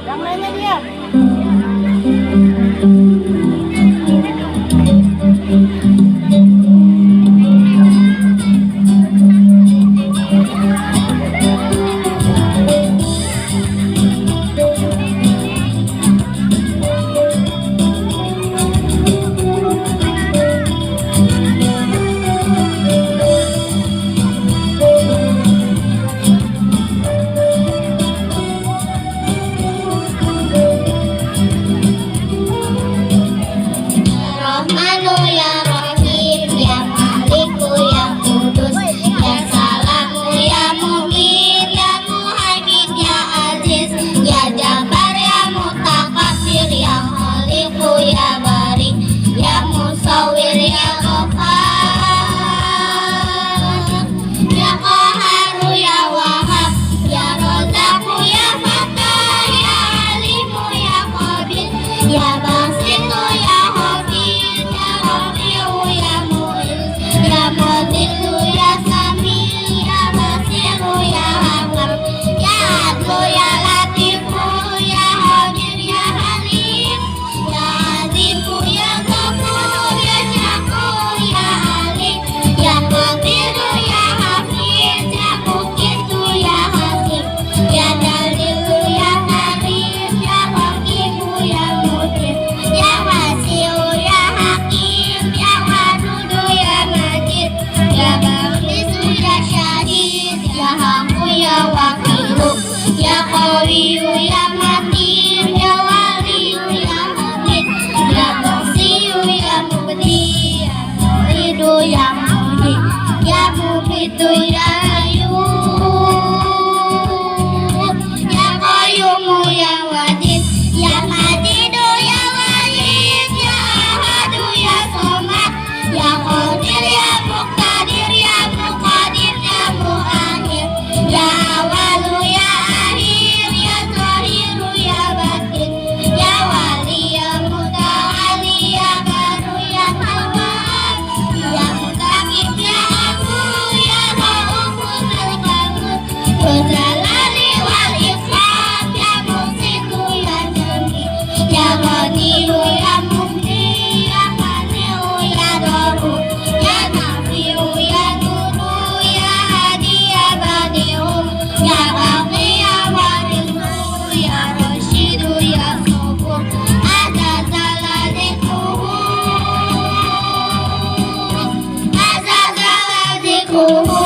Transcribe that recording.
Yang lainnya dia. Rahmanu ya Rahim ya Maliku ya Kudus ya Salamu ya Mu'min ya Muhaimin ya Aziz ya Jabbar ya Mutakabbir ya Khaliqu ya Bari ya Musawwir ya Ghaffar ya Qaharu ya Wahhab ya Razzaqu ya Fattah ya Alimu ya Qadir ya Basitu ya Hafiz ya Rafi'u ya Mu'iz ya Mu'tizu ya Sami ya Basiru ya Hakam ya Adlu ya Latifu ya Hadir ya Halim ya Azizu ya Ghafur ya Syakur ya Alim ya Qadiru ya Hafiz ya Muqitu ya Hasim ya Dalilu ya Karim ya Hakimu ya Mudir ya Wasiu ya Hakim ya Wadudu ya Majid ya Baqisu ya Syahid ya Hamu ya Wakilu ya Qawiyu ya Matin ya Waliyu ya Hamid ya Basiyu ya Mubdi ya Mu'idu ya Muhyi ya Mubitu ya Ayyub ya Qayyumu ya Wajid ya Majidu ya Wahid ya Ahadu ya Somad ya Qadir ya Muqtadir ya Muqadim ya Muakhir ya Awalu ya Akhir ya Zahiru ya Batin ya Wali ya Muta'ali ya Baru ya Tawwab ya Mutaqib ya Afu ya Ra'ufu Al-Ghafur ya Jalali wal Ikram ya Musitu ya Jami ya Ghaniyu ya Mubdi ya Mani'u ya Daru ya Nafi'u ya Nuru ya Hadi ya Badi'u ya Baqi ya Warithu ya Rashidu ya Sabur Azazala Zikruhu Azazala Zikruhu